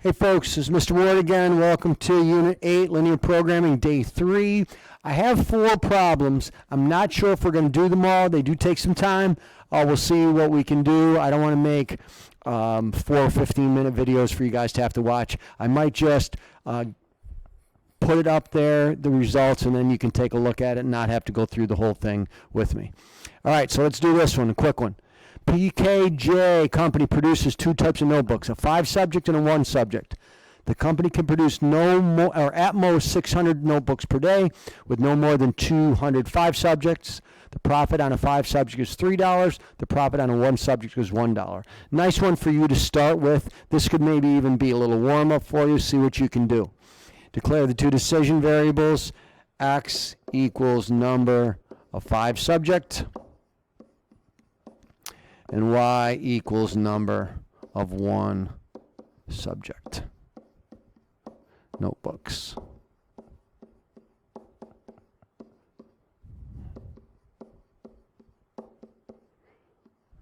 Hey folks, this is Mr. Ward again. Welcome to Unit 8, Linear Programming, Day 3. I have 4 problems. I'm not sure if we're going to do them all. They do take some time. We'll see what we can do. I don't want to make 4 15-minute videos for you guys to have to watch. I might just put it up there, the results, and then you can take a look at it and not have to go through the whole thing with me. All right, so let's do this one, a quick one. PKJ Company produces 2 types of notebooks, a 5-subject and a 1-subject. The company can produce no more, or at most 600 notebooks per day with no more than 205 subjects. The profit on a 5-subject is $3. The profit on a 1-subject is $1. Nice one for you to start with. This could maybe even be a little warm-up for you, see what you can do. Declare the 2 decision variables. X equals number of 5-subject. And y equals number of 1-subject notebooks.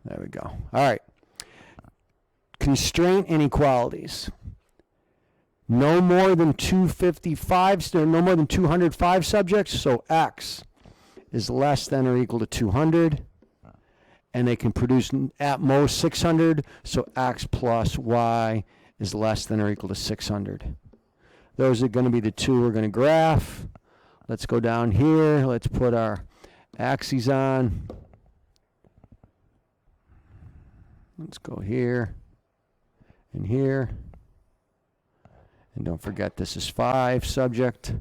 There we go. All right. Constraint inequalities. No more than 255, no more than 205 subjects, so X is less than or equal to 200. And they can produce at most 600, so X plus Y is less than or equal to 600. Those are going to be the 2 we're going to graph. Let's go down here. Let's put our axes on. Let's go here and here. And don't forget this is 5 subject.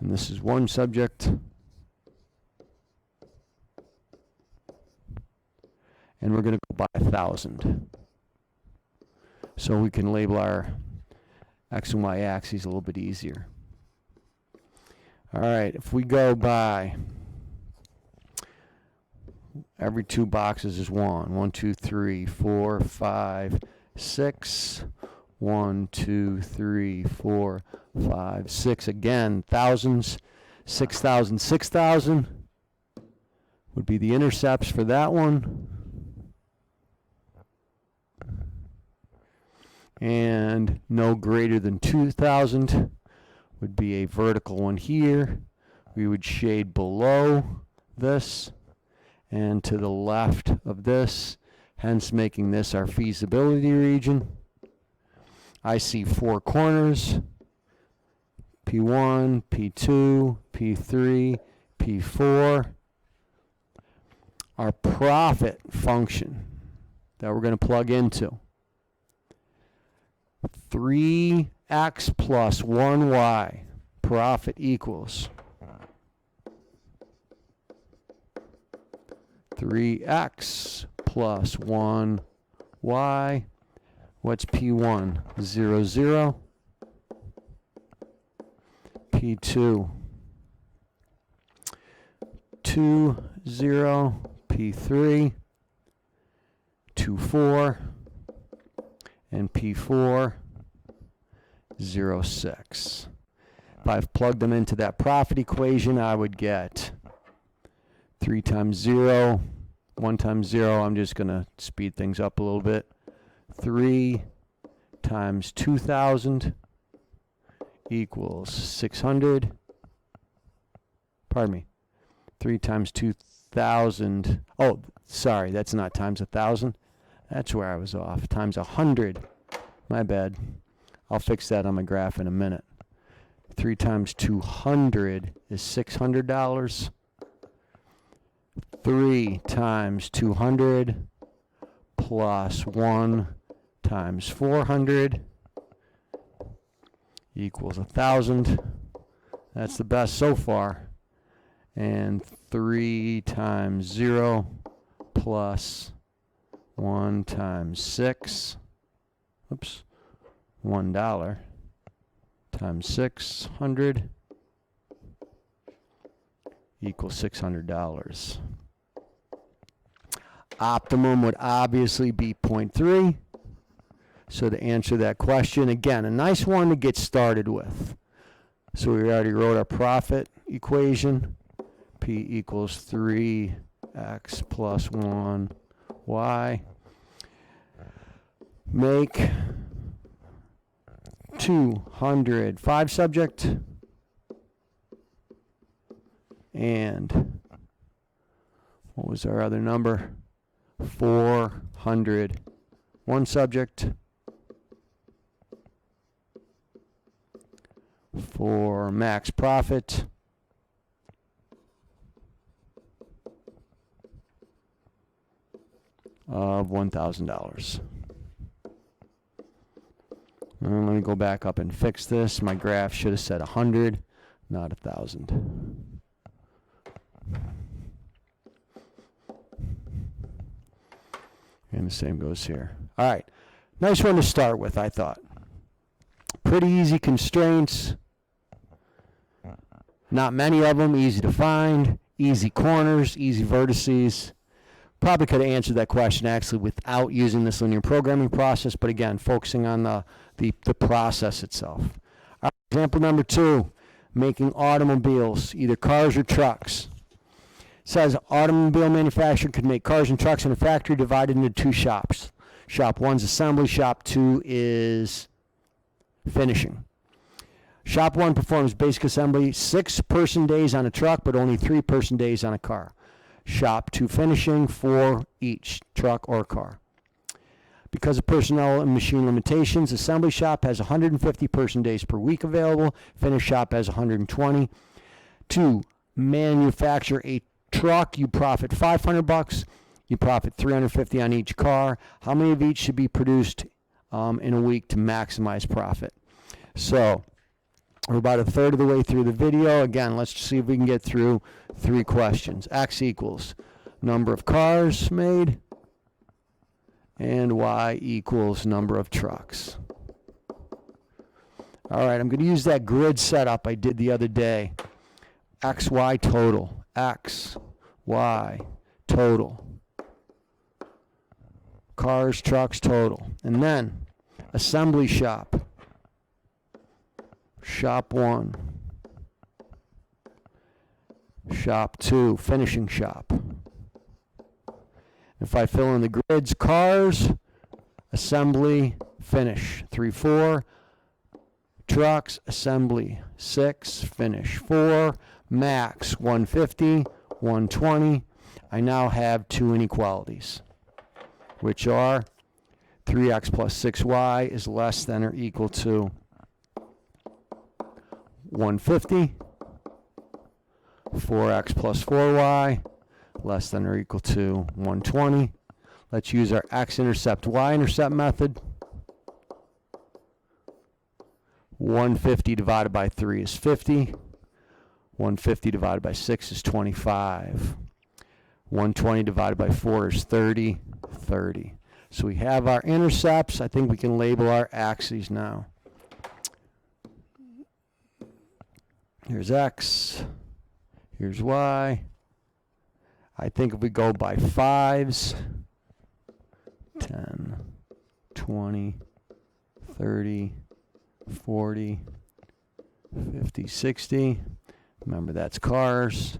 And this is 1 subject. And we're going to go by 1,000. So we can label our X and Y axes a little bit easier. All right, if we go by, every 2 boxes is 1. 1, 2, 3, 4, 5, 6. 1, 2, 3, 4, 5, 6. Again, thousands. 6,000, 6,000 would be the intercepts for that one. And no greater than 2,000 would be a vertical one here. We would shade below this and to the left of this, hence making this our feasibility region. I see 4 corners, P1, P2, P3, P4. Our profit function that we're going to plug into. 3x plus 1y, profit equals 3x plus 1y. What's P1? 0, 0. P2, 2, 0. P3, 2, 4. And P4, 0, 6. If I've plugged them into that profit equation, I would get 3 times 0, 1 times 0. I'm just going to speed things up a little bit. 3 times 2,000 equals 600. Pardon me. 3 times 2,000. Oh, sorry, that's not times 1,000. That's where I was off. Times 100. My bad. I'll fix that on my graph in a minute. 3 times 200 is $600. 3 times 200 plus 1 times 400 equals 1,000. That's the best so far. And 3 times 0 plus 1 times 6, oops, $1 times 600 equals $600. Optimum would obviously be 0.3. So to answer that question, again, a nice one to get started with. So we already wrote our profit equation. P equals 3x plus 1y. make 200 5 subject and what was our other number? 400 1 subject for max profit of $1,000. Let me go back up and fix this. My graph should have said 100, not 1,000. And the same goes here. All right. Nice one to start with, I thought. Pretty easy constraints. Not many of them, easy to find. Easy corners, easy vertices. Probably could have answered that question actually without using this linear programming process, but again, focusing on the process itself. All right, example number 2, making automobiles, either cars or trucks. It says automobile manufacturer could make cars and trucks in a factory divided into 2 shops. Shop 1's assembly, shop 2 is finishing. Shop 1 performs basic assembly 6 person days on a truck, but only 3 person days on a car. Shop 2 finishing 4 each, truck or car. Because of personnel and machine limitations, assembly shop has 150 person days per week available. Finish shop has 120. 2, manufacture a truck, you profit $500. You profit $350 on each car. How many of each should be produced in a week to maximize profit? So we're about a third of the way through the video. Again, let's see if we can get through 3 questions. X equals number of cars made, and Y equals number of trucks. All right, I'm going to use that grid setup I did the other day. X, Y total. X, Y total. Cars, trucks total. And then assembly shop. Shop 1. Shop 2, finishing shop. If I fill in the grids, cars, assembly, finish. 3, 4. Trucks, assembly, 6, finish. 4, max, 150, 120. I now have 2 inequalities, which are 3x plus 6y is less than or equal to 150, 4x plus 4y, less than or equal to 120. Let's use our x-intercept, y-intercept method. 150 divided by 3 is 50. 150 divided by 6 is 25. 120 divided by 4 is 30. 30. So we have our intercepts. I think we can label our axes now. Here's X, here's Y. I think if we go by 5s, 10, 20, 30, 40, 50, 60. Remember that's cars,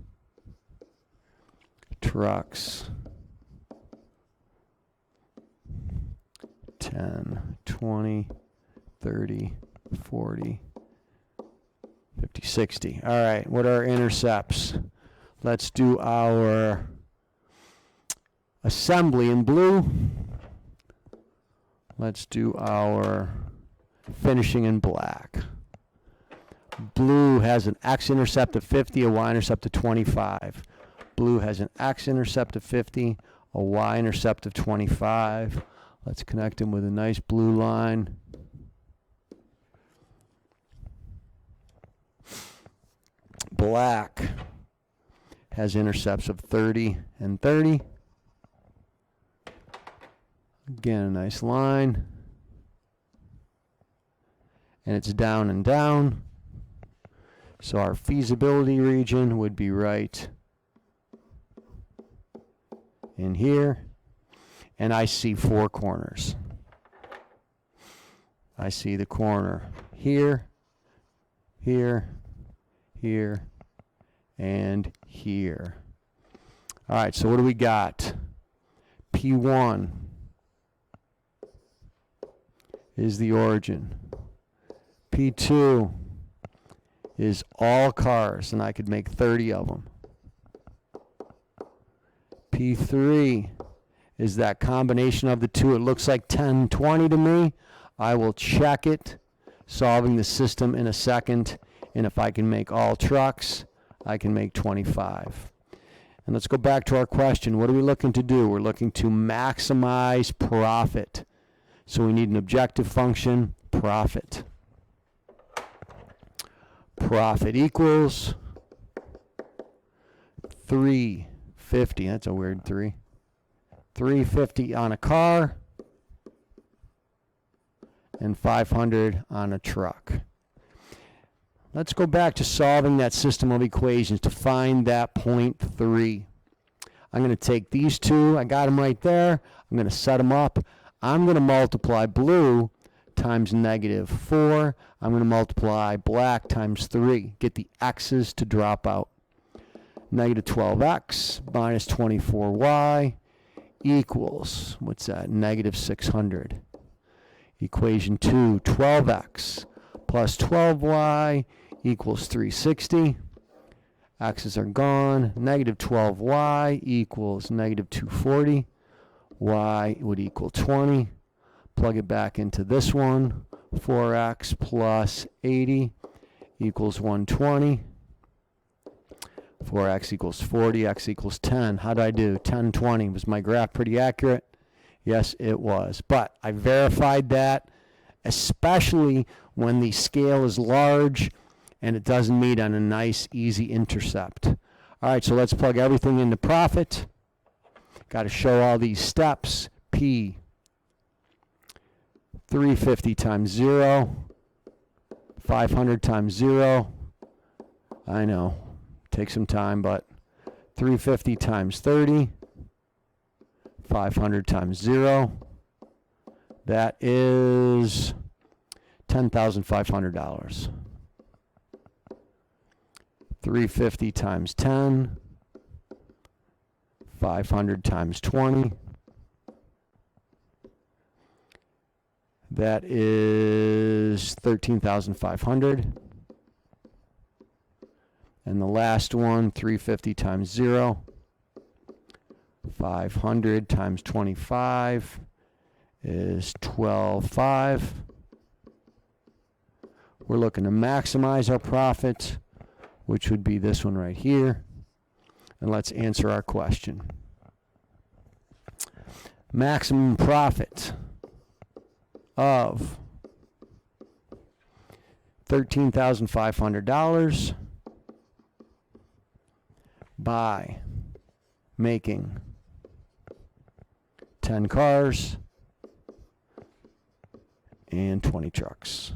trucks, 10, 20, 30, 40, 50, 60. All right, what are our intercepts? Let's do our assembly in blue. Let's do our finishing in black. Blue has an x-intercept of 50, a y-intercept of 25. Blue has an x-intercept of 50, a y-intercept of 25. Let's connect them with a nice blue line. Black has intercepts of 30 and 30. Again, a nice line. And it's down and down. So our feasibility region would be right in here. And I see 4 corners. I see the corner here, here, here, and here. All right, so what do we got? P1 is the origin. P2 is all cars, and I could make 30 of them. P3 is that combination of the two. It looks like 10, 20 to me. I will check it, solving the system in a second. And if I can make all trucks, I can make 25. And let's go back to our question. What are we looking to do? We're looking to maximize profit. So we need an objective function, profit. Profit equals 350. That's a weird 3. 350 on a car and 500 on a truck. Let's go back to solving that system of equations to find that point 3. I'm going to take these two. I got them right there. I'm going to set them up. I'm going to multiply blue times negative 4. I'm going to multiply black times 3. Get the x's to drop out. Negative 12x minus 24y equals, what's that? Negative 600. Equation 2, 12x plus 12y equals 360. X's are gone. Negative 12y equals negative 240. Y would equal 20. Plug it back into this one. 4x plus 80 equals 120. 4x equals 40. X equals 10. How did I do? 10, 20. Was my graph pretty accurate? Yes, it was. But I verified that, especially when the scale is large and it doesn't meet on a nice, easy intercept. All right, so let's plug everything into profit. Got to show all these steps. P, 350 times 0, 500 times 0. I know, takes some time, but 350 times 30, 500 times 0. That is $10,500. 350 times 10, 500 times 20. That is 13,500. And the last one, 350 times 0, 500 times 25 is 12,500. We're looking to maximize our profit, which would be this one right here. And let's answer our question. Maximum profit of $13,500 by making 10 cars and 20 trucks.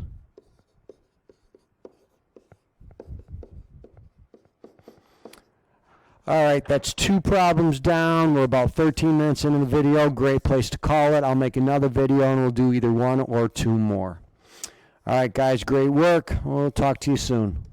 All right, that's 2 problems down. We're about 13 minutes into the video. Great place to call it. I'll make another video and we'll do either 1 or 2 more. All right, guys, great work. We'll talk to you soon.